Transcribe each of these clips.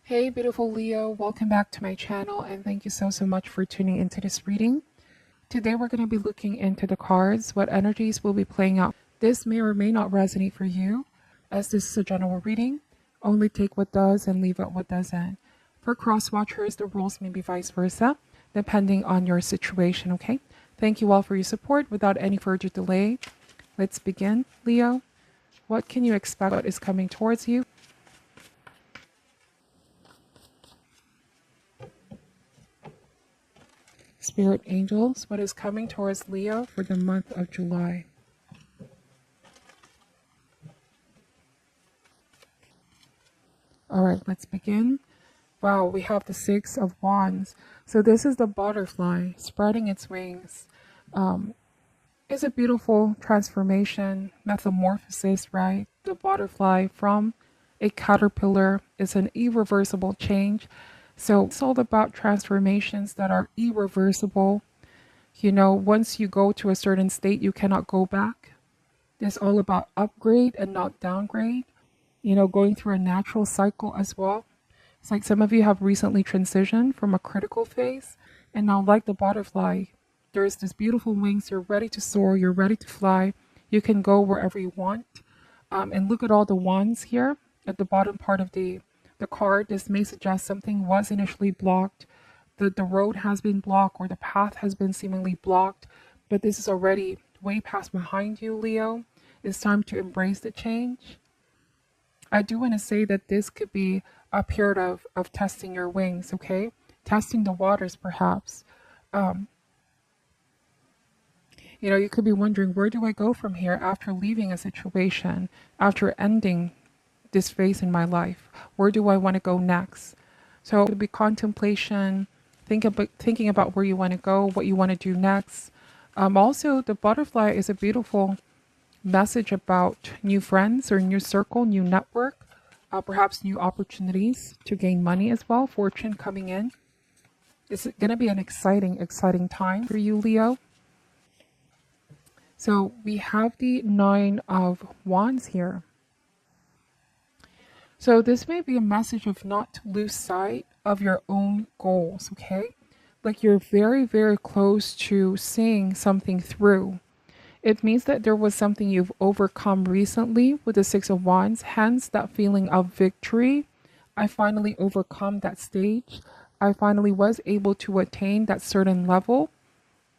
Hey, beautiful Leo, welcome back to my channel and thank you so much for tuning into this reading. Today we're going to be looking into the cards, what energies will be playing out. This may or may not resonate for you, as this is a general reading. Only take what does and leave out what doesn't. For cross watchers, the rules may be vice versa, depending on your situation, okay? Thank you all for your support. Without any further delay, let's begin. Leo, what can you expect? What is coming towards you? Spirit angels, what is coming towards Leo for the month of July? All right, let's begin. Wow, we have the Six of Wands. So this is the butterfly spreading its wings. It's a beautiful transformation, metamorphosis, right? The butterfly from a caterpillar is an irreversible change. So it's all about transformations that are irreversible. You know, once you go to a certain state, you cannot go back. It's all about upgrade and not downgrade. You know, going through a natural cycle as well. It's like some of you have recently transitioned from a critical phase, and now, like the butterfly, there's this beautiful wings. You're ready to soar. You're ready to fly. You can go wherever you want. And look at all the wands here at the bottom part of the card. This may suggest something was initially blocked. The road has been blocked, or the path has been seemingly blocked, but this is already way past behind you, Leo. It's time to embrace the change. I do want to say that this could be a period of testing your wings, okay? Testing the waters, perhaps. You know, you could be wondering, where do I go from here after leaving a situation, after ending this phase in my life? Where do I want to go next? So it would be contemplation, thinking about where you want to go, what you want to do next. Also, the butterfly is a beautiful message about new friends or new circle, new network, perhaps new opportunities to gain money as well, fortune coming in. It's going to be an exciting time for you, Leo. So we have the Nine of Wands here. So this may be a message of not to lose sight of your own goals, okay? Like you're very close to seeing something through. It means that there was something you've overcome recently with the Six of Wands, hence that feeling of victory. I finally overcome that stage. I finally was able to attain that certain level,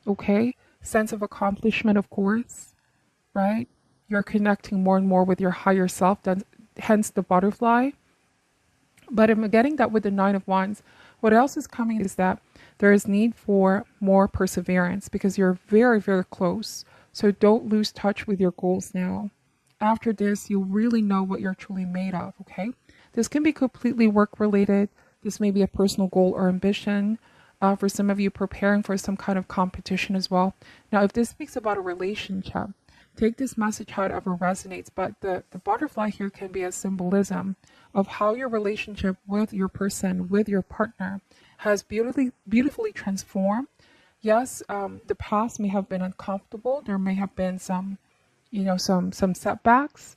okay? Sense of accomplishment, of course, right? You're connecting more and more with your higher self, hence the butterfly. But I'm getting that with the Nine of Wands. What else is coming is that there is need for more perseverance because you're very close. So don't lose touch with your goals now. After this, you'll really know what you're truly made of, okay? This can be completely work related. This may be a personal goal or ambition. For some of you, preparing for some kind of competition as well. Now, if this speaks about a relationship, take this message however resonates, but the butterfly here can be a symbolism of how your relationship with your person, with your partner, has beautifully transformed. Yes, the past may have been uncomfortable. There may have been some, some setbacks.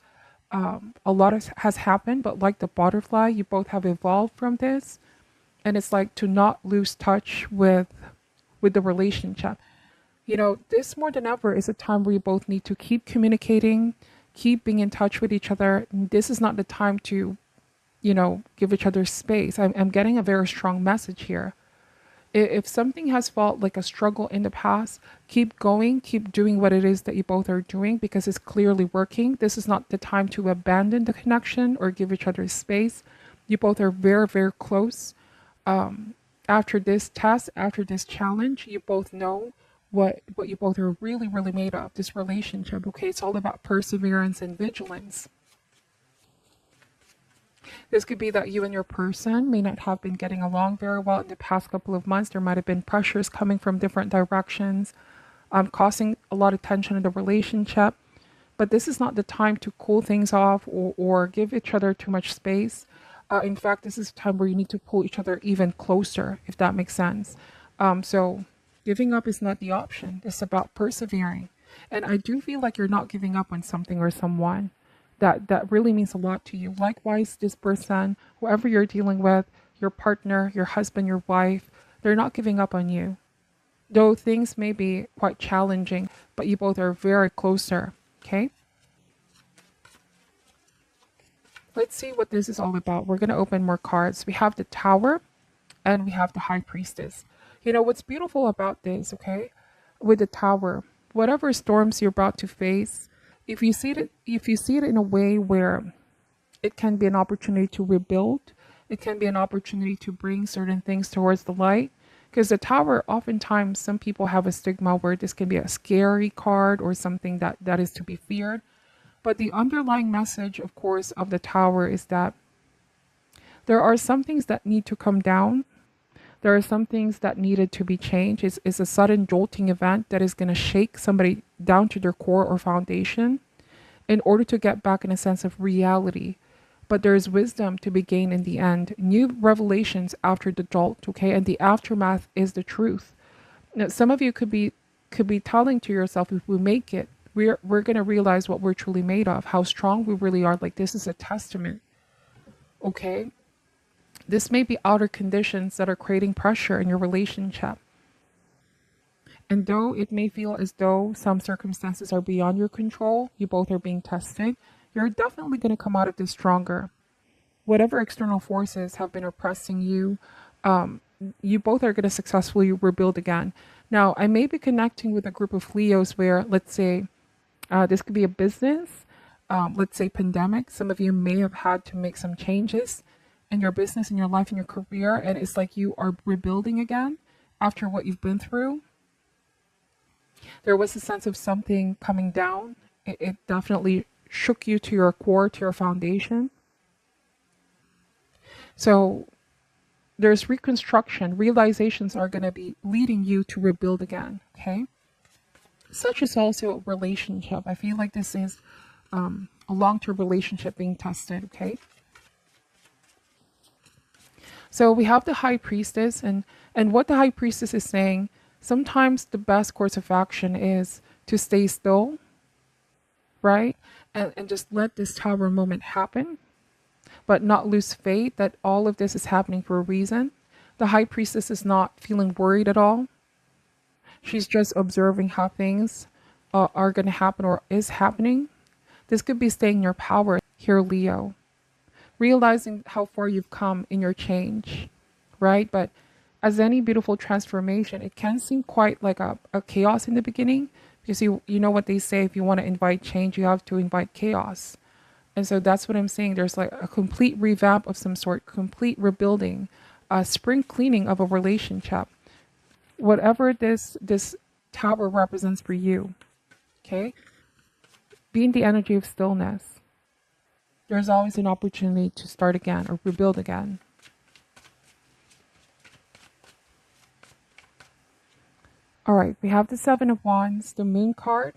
A lot has happened, but like the butterfly, you both have evolved from this. And it's like to not lose touch with the relationship. You know, this more than ever is a time where you both need to keep communicating, keep being in touch with each other. This is not the time to, give each other space. I'm getting a very strong message here. If something has felt like a struggle in the past, keep going, keep doing what it is that you both are doing because it's clearly working. This is not the time to abandon the connection or give each other space. You both are very close. After this test, after this challenge, you both know what you both are really made of, this relationship, okay? It's all about perseverance and vigilance. This could be that you and your person may not have been getting along very well in the past couple of months. There might have been pressures coming from different directions, causing a lot of tension in the relationship. But this is not the time to cool things off or give each other too much space. In fact, this is a time where you need to pull each other even closer, if that makes sense. So giving up is not the option. It's about persevering. And I do feel like you're not giving up on something or someone. That really means a lot to you. Likewise, this person, whoever you're dealing with, your partner, your husband, your wife, they're not giving up on you. Though things may be quite challenging, but you both are very closer. Okay? Let's see what this is all about. We're going to open more cards. We have the Tower and we have the High Priestess. You know, what's beautiful about this, okay? With the Tower, whatever storms you're about to face, if you see it in a way where it can be an opportunity to rebuild, it can be an opportunity to bring certain things towards the light. Because the Tower, oftentimes, some people have a stigma where this can be a scary card or something that is to be feared. But the underlying message, of course, of the Tower is that there are some things that need to come down. There are some things that needed to be changed. It's a sudden jolting event that is going to shake somebody down to their core or foundation in order to get back in a sense of reality. But there is wisdom to be gained in the end. New revelations after the jolt, okay? And the aftermath is the truth. Now, some of you could be telling to yourself, if we make it, we're going to realize what we're truly made of, how strong we really are. Like, this is a testament, okay? This may be outer conditions that are creating pressure in your relationship. And though it may feel as though some circumstances are beyond your control, you both are being tested, you're definitely going to come out of this stronger. Whatever external forces have been oppressing you, you both are going to successfully rebuild again. Now, I may be connecting with a group of Leos where, let's say, this could be a business, let's say pandemic. Some of you may have had to make some changes in your business, in your life, in your career, and it's like you are rebuilding again after what you've been through. There was a sense of something coming down. It definitely shook you to your core, to your foundation. So there's reconstruction. Realizations are going to be leading you to rebuild again, okay? Such is also a relationship. I feel like this is a long-term relationship being tested, okay? So we have the High Priestess, and what the High Priestess is saying, sometimes the best course of action is to stay still, right? And just let this Tower moment happen, but not lose faith that all of this is happening for a reason. The High Priestess is not feeling worried at all. She's just observing how things are going to happen or is happening. This could be staying in your power here, Leo. Realizing how far you've come in your change, right? But as any beautiful transformation, it can seem quite like a chaos in the beginning, because you know what they say, if you want to invite change, you have to invite chaos. And so that's what I'm saying. There's like a complete revamp of some sort, complete rebuilding, a spring cleaning of a relationship. Whatever this Tower represents for you, okay? Be in the energy of stillness. There's always an opportunity to start again or rebuild again. All right, we have the Seven of Wands, the Moon card.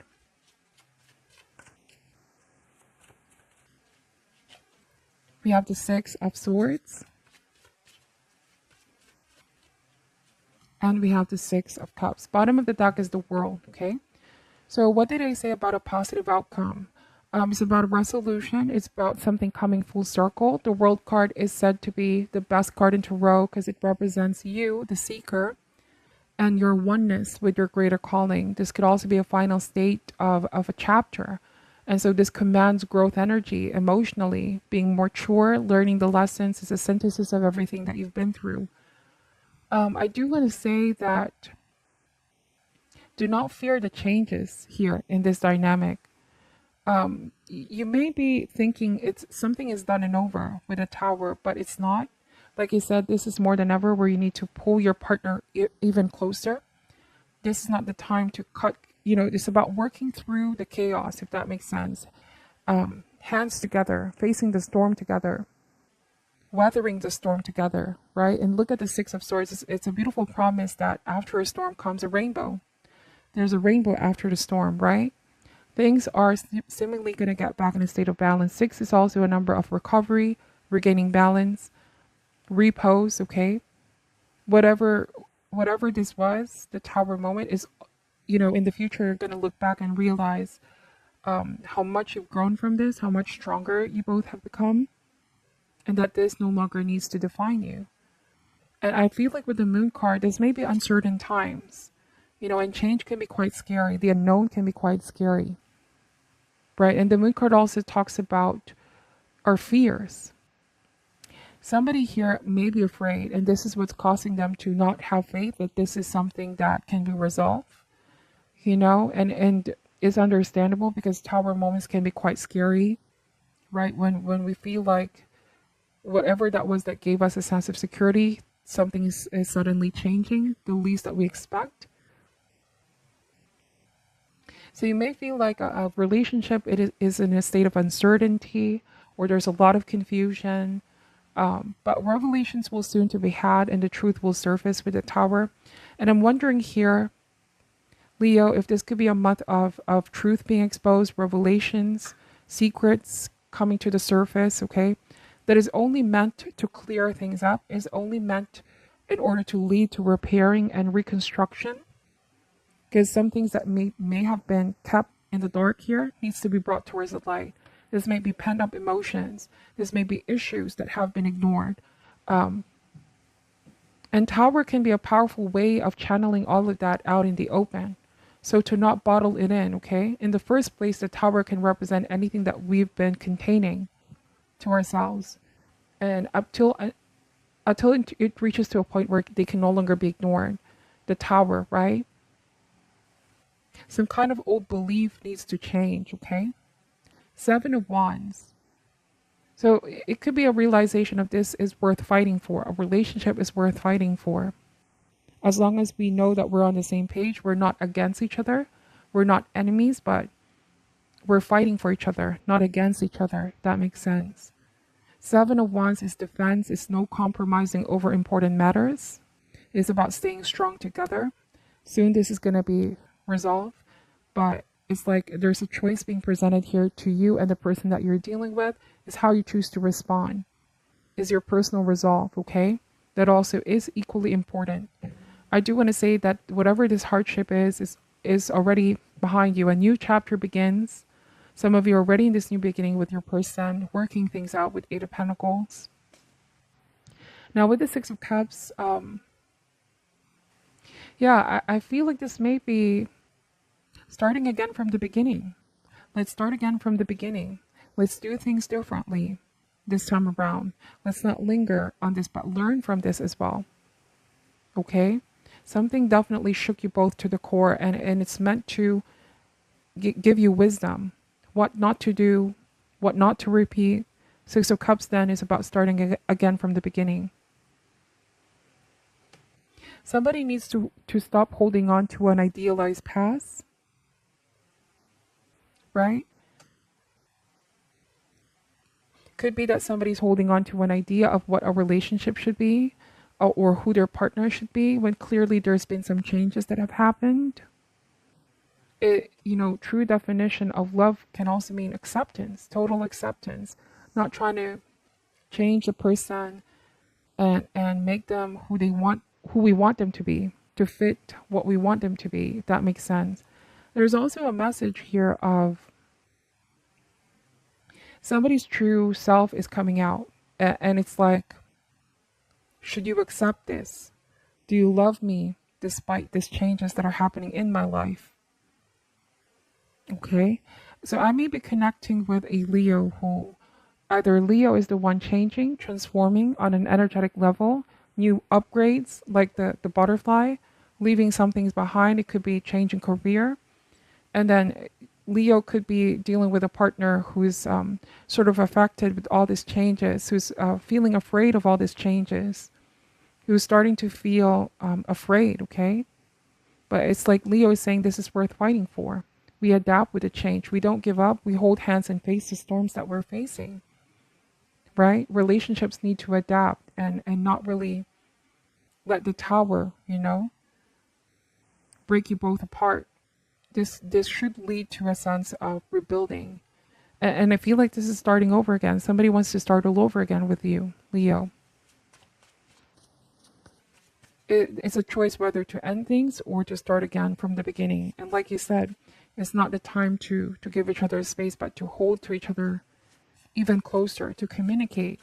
We have the Six of Swords. And we have the Six of Cups. Bottom of the deck is the World, okay? So what did I say about a positive outcome? It's about a resolution. It's about something coming full circle. The World card is said to be the best card in tarot because it represents you, the seeker, and your oneness with your greater calling. This could also be a final state of a chapter. And so this commands growth energy emotionally, being more mature, learning the lessons. Is a synthesis of everything that you've been through. I do want to say that do not fear the changes here in this dynamic. You may be thinking it's something is done and over with a Tower, but it's not. Like I said, this is more than ever where you need to pull your partner even closer. This is not the time to cut, it's about working through the chaos, if that makes sense. Hands together, facing the storm together, weathering the storm together, right? And look at the Six of Swords. It's a beautiful promise that after a storm comes a rainbow. There's a rainbow after the storm, right? Things are seemingly going to get back in a state of balance. 6 is also a number of recovery, regaining balance, repose, okay? Whatever this was, the Tower moment is, in the future, you're going to look back and realize how much you've grown from this, how much stronger you both have become, and that this no longer needs to define you. And I feel like with the moon card, there's maybe uncertain times, and change can be quite scary. The unknown can be quite scary, right? And the moon card also talks about our fears. Somebody here may be afraid, and this is what's causing them to not have faith that this is something that can be resolved, and it's understandable because tower moments can be quite scary, right? When we feel like whatever that was that gave us a sense of security, something is suddenly changing, the least that we expect. So you may feel like a relationship is in a state of uncertainty, or there's a lot of confusion. But revelations will soon to be had, and the truth will surface with the tower. And I'm wondering here, Leo, if this could be a month of truth being exposed, revelations, secrets coming to the surface, okay? That is only meant to clear things up, is only meant in order to lead to repairing and reconstruction. Because some things that may have been kept in the dark here needs to be brought towards the light. This may be pent up emotions. This may be issues that have been ignored. And tower can be a powerful way of channeling all of that out in the open. So to not bottle it in, okay? In the first place, the tower can represent anything that we've been containing to ourselves. And until it reaches to a point where they can no longer be ignored. The tower, right? Some kind of old belief needs to change, okay? 7 of Wands. So it could be a realization of this is worth fighting for. A relationship is worth fighting for. As long as we know that we're on the same page, we're not against each other. We're not enemies, but we're fighting for each other, not against each other. That makes sense. 7 of Wands is defense. It's no compromising over important matters. It's about staying strong together. Soon this is going to be resolved, but it's like there's a choice being presented here to you and the person that you're dealing with is how you choose to respond. Is your personal resolve, okay? That also is equally important. I do want to say that whatever this hardship is already behind you. A new chapter begins. Some of you are already in this new beginning with your person, working things out with 8 of Pentacles. Now with the 6 of Cups, I feel like this may be starting again from the beginning. Let's start again from the beginning. Let's do things differently this time around. Let's not linger on this, but learn from this as well. Okay? Something definitely shook you both to the core, and it's meant to give you wisdom. What not to do, what not to repeat. 6 of Cups then is about starting again from the beginning. Somebody needs to stop holding on to an idealized past, right? Could be that somebody's holding on to an idea of what a relationship should be or who their partner should be when clearly there's been some changes that have happened. True definition of love can also mean acceptance, total acceptance, not trying to change the person and make them who we want them to be, to fit what we want them to be, if that makes sense. There's also a message here of somebody's true self is coming out, and it's like, should you accept this? Do you love me despite these changes that are happening in my life? Okay, so I may be connecting with a Leo who either Leo is the one changing, transforming on an energetic level, new upgrades like the butterfly, leaving some things behind. It could be changing career. And then Leo could be dealing with a partner who's sort of affected with all these changes, who's feeling afraid of all these changes, who's starting to feel afraid, okay? But it's like Leo is saying this is worth fighting for. We adapt with the change. We don't give up. We hold hands and face the storms that we're facing, right? Relationships need to adapt and not really let the tower, break you both apart. This should lead to a sense of rebuilding. And I feel like this is starting over again. Somebody wants to start all over again with you, Leo. It's a choice whether to end things or to start again from the beginning. And like you said, it's not the time to give each other space, but to hold to each other even closer, to communicate.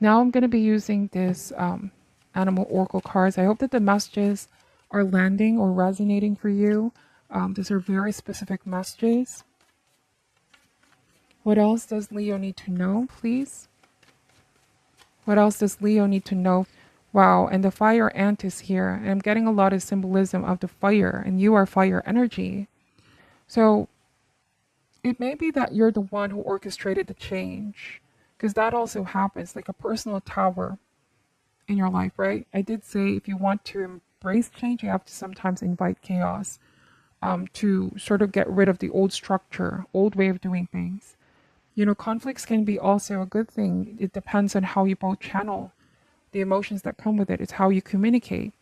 Now I'm going to be using this animal oracle cards. I hope that the messages are landing or resonating for you. These are very specific messages. What else does Leo need to know, please? What else does Leo need to know? Wow, and the fire ant is here. And I'm getting a lot of symbolism of the fire, and you are fire energy. So it may be that you're the one who orchestrated the change, because that also happens, like a personal tower in your life, right? I did say if you want to embrace change, you have to sometimes invite chaos to sort of get rid of the old structure, old way of doing things. Conflicts can be also a good thing. It depends on how you both channel the emotions that come with it. It's how you communicate.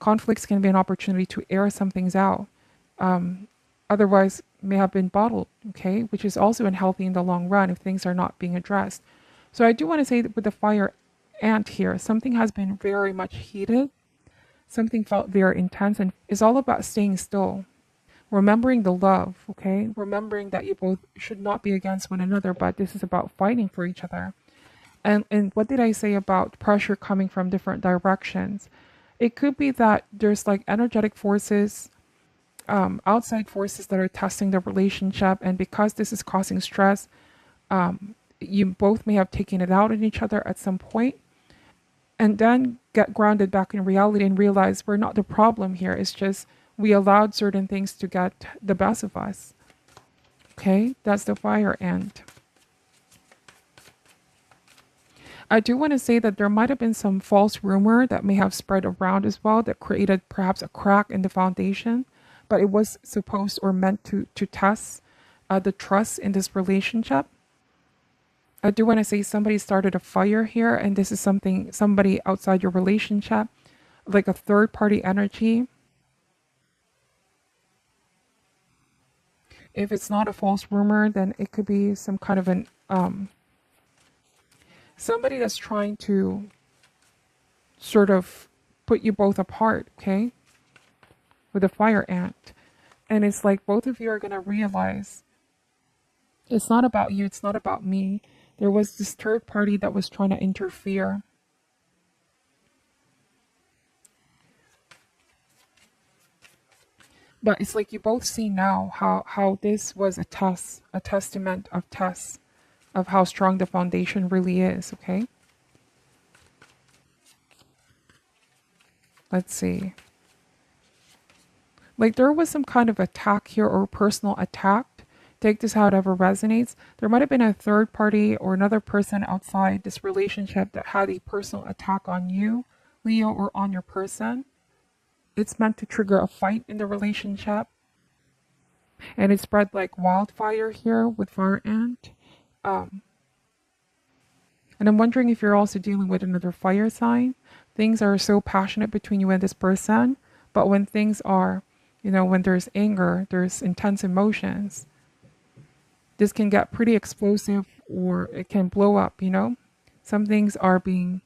Conflicts can be an opportunity to air some things out. Otherwise, may have been bottled, okay, which is also unhealthy in the long run if things are not being addressed. So I do want to say that with the fire ant here, something has been very much heated. Something felt very intense, and it's all about staying still, remembering the love, okay? Remembering that you both should not be against one another, but this is about fighting for each other. And what did I say about pressure coming from different directions? It could be that there's like energetic forces, outside forces that are testing the relationship, and because this is causing stress, you both may have taken it out on each other at some point, and then get grounded back in reality and realize we're not the problem here. It's just we allowed certain things to get the best of us. Okay, that's the fire ant. I do want to say that there might have been some false rumor that may have spread around as well that created perhaps a crack in the foundation, but it was supposed or meant to test the trust in this relationship. I do want to say somebody started a fire here, and this is somebody outside your relationship, like a third party energy. If it's not a false rumor, then it could be some kind of an somebody that's trying to sort of put you both apart, okay? With a fire ant. And it's like both of you are going to realize it's not about you, it's not about me. There was this third party that was trying to interfere. But it's like you both see now how this was a test, a testament of tests of how strong the foundation really is, okay? Let's see. Like there was some kind of attack here or personal attack. Take this however resonates. There might have been a third party or another person outside this relationship that had a personal attack on you, Leo, or on your person. It's meant to trigger a fight in the relationship. And it spread like wildfire here with fire ant. Um, and I'm wondering if you're also dealing with another fire sign. Things are so passionate between you and this person, but when things are, when there's anger, there's intense emotions, this can get pretty explosive or it can blow up. Some things are being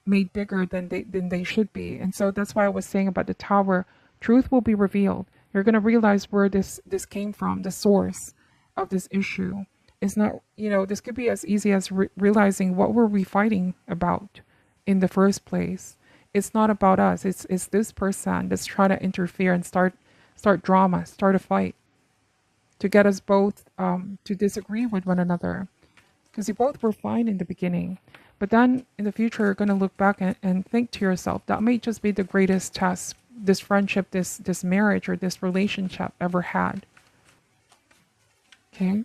made bigger than they should be. And so that's why I was saying about the tower, truth will be revealed. You're going to realize where this came from, the source of this issue. It's not, this could be as easy as realizing what were we fighting about in the first place. It's not about us. It's this person that's trying to interfere and start drama, start a fight to get us both to disagree with one another. Because you both were fine in the beginning. But then in the future, you're going to look back and think to yourself, that may just be the greatest test this friendship, this marriage, or this relationship ever had. Okay?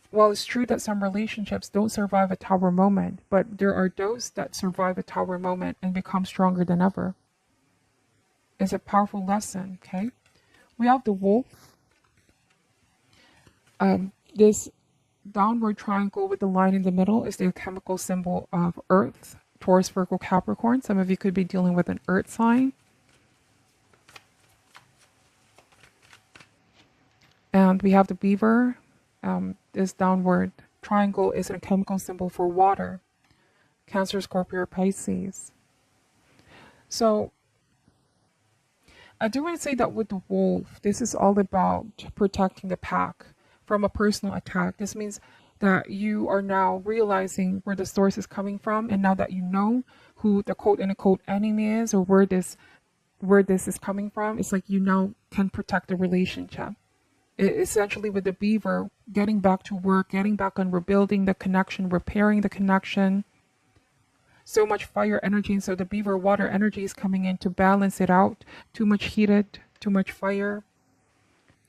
Well, it's true that some relationships don't survive a tower moment, but there are those that survive a tower moment and become stronger than ever. It's a powerful lesson, okay? We have the wolf. This downward triangle with the line in the middle is the chemical symbol of Earth, Taurus, Virgo, Capricorn. Some of you could be dealing with an Earth sign. And we have the beaver. This downward triangle is a chemical symbol for water, Cancer, Scorpio, Pisces. So I do want to say that with the wolf, this is all about protecting the pack from a personal attack. This means that you are now realizing where the source is coming from, and now that you know who the quote unquote enemy is, or where this is coming from, it's like you now can protect the relationship. Essentially, with the beaver, getting back to work, getting back on rebuilding the connection, repairing the connection. So much fire energy, and so the beaver water energy is coming in to balance it out. Too much heated, too much fire.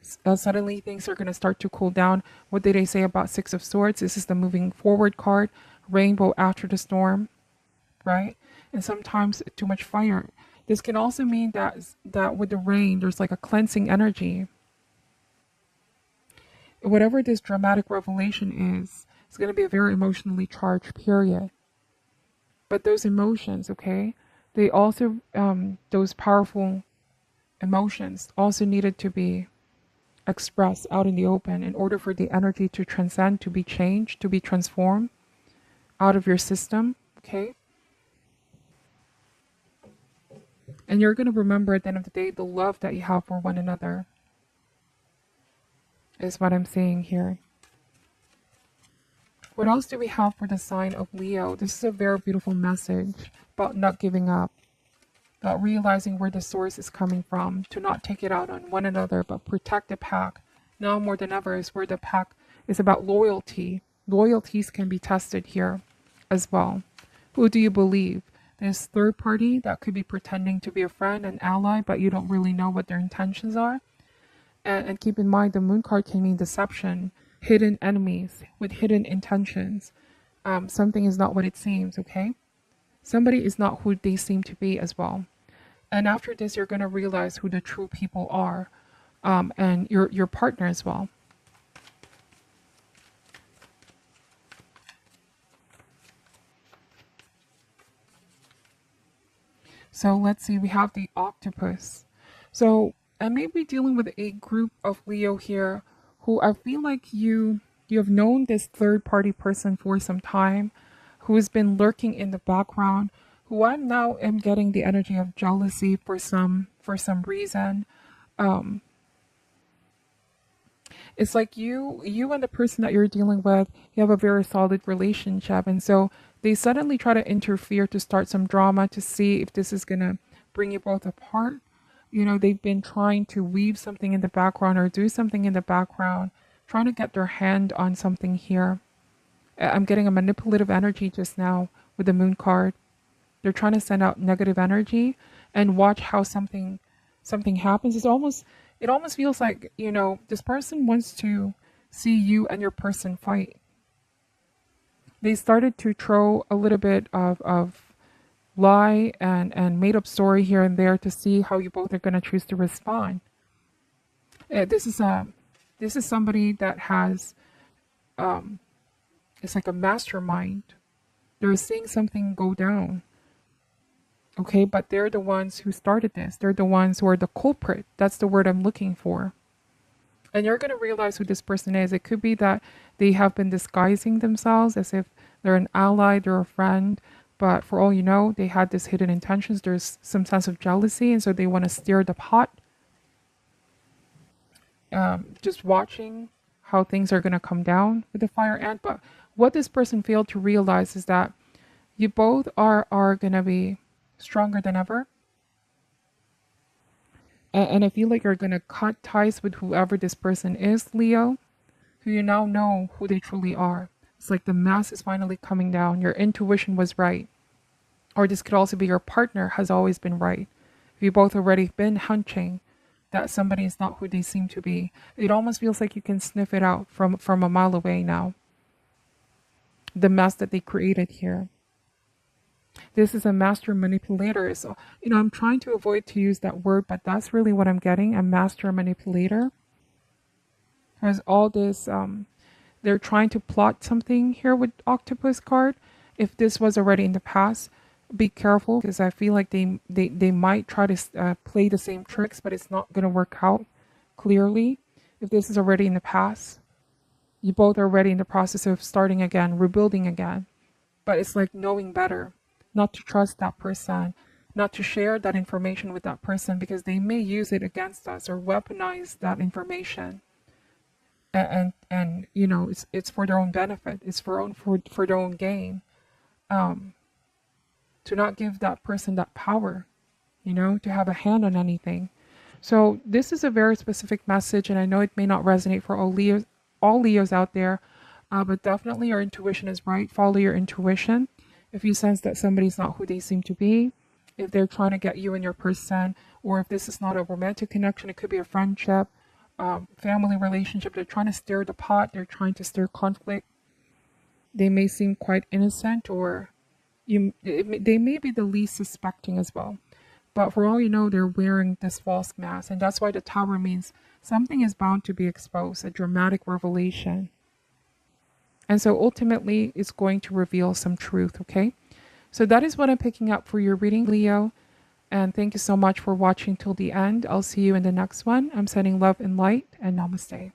Suddenly things are going to start to cool down. What did they say about Six of Swords? This is the moving forward card. Rainbow after the storm, right? And sometimes too much fire. This can also mean that with the rain, there's like a cleansing energy. Whatever this dramatic revelation is, it's going to be a very emotionally charged period. But those emotions, okay, they also, those powerful emotions also needed to be expressed out in the open in order for the energy to transcend, to be changed, to be transformed out of your system, okay? And you're going to remember at the end of the day the love that you have for one another, is what I'm saying here. What else do we have for the sign of Leo? This is a very beautiful message about not giving up, about realizing where the source is coming from, to not take it out on one another, but protect the pack. Now more than ever is where the pack is about loyalty. Loyalties can be tested here as well. Who do you believe? This third party that could be pretending to be a friend, an ally, but you don't really know what their intentions are. And keep in mind, the moon card can mean deception, hidden enemies with hidden intentions. Something is not what it seems, okay? Somebody is not who they seem to be as well. And after this, you're going to realize who the true people are, and your partner as well. So let's see, we have the octopus. So I may be dealing with a group of Leo here who I feel like you have known this third party person for some time, who has been lurking in the background, who I now am getting the energy of jealousy for some reason. It's like you and the person that you're dealing with, you have a very solid relationship, and so they suddenly try to interfere to start some drama to see if this is gonna bring you both apart. You know, they've been trying to weave something in the background or do something in the background, trying to get their hand on something here. I'm getting a manipulative energy just now with the moon card. They're trying to send out negative energy and watch how something happens. It almost feels like, this person wants to see you and your person fight. They started to throw a little bit of lie and made up story here and there to see how you both are going to choose to respond. This is somebody that has it's like a mastermind. They're seeing something go down. Okay, but they're the ones who started this. They're the ones who are the culprit. That's the word I'm looking for. And you're going to realize who this person is. It could be that they have been disguising themselves as if they're an ally, they're a friend, but for all you know, they had this hidden intentions. There's some sense of jealousy, and so they want to stir the pot. Just watching how things are going to come down with the fire ant. But what this person failed to realize is that you both are going to be stronger than ever. And I feel like you're going to cut ties with whoever this person is, Leo, who you now know who they truly are. It's like the mask is finally coming down. Your intuition was right. Or this could also be your partner has always been right. You both already been hunching that somebody is not who they seem to be. It almost feels like you can sniff it out from a mile away now. The mess that they created here. This is a master manipulator. So, I'm trying to avoid to use that word, but that's really what I'm getting, a master manipulator. There's all this, they're trying to plot something here with octopus card. If this was already in the past, be careful, because I feel like they might try to play the same tricks, but it's not going to work out clearly. If this is already in the past, you both are already in the process of starting again, rebuilding again. But it's like knowing better, not to trust that person, not to share that information with that person, because they may use it against us or weaponize that information. and it's for their own benefit. It's for their own gain. Um, to not give that person that power, to have a hand on anything. So this is a very specific message, and I know it may not resonate for all Leos out there, but definitely your intuition is right. Follow your intuition. If you sense that somebody's not who they seem to be, if they're trying to get you and your person, or if this is not a romantic connection, it could be a friendship, family relationship. They're trying to stir the pot. They're trying to stir conflict. They may seem quite innocent, or they may be the least suspecting as well. But for all you know, they're wearing this false mask. And that's why the tower means something is bound to be exposed, a dramatic revelation. And so ultimately, it's going to reveal some truth, okay? So that is what I'm picking up for your reading, Leo. And thank you so much for watching till the end. I'll see you in the next one. I'm sending love and light, and namaste.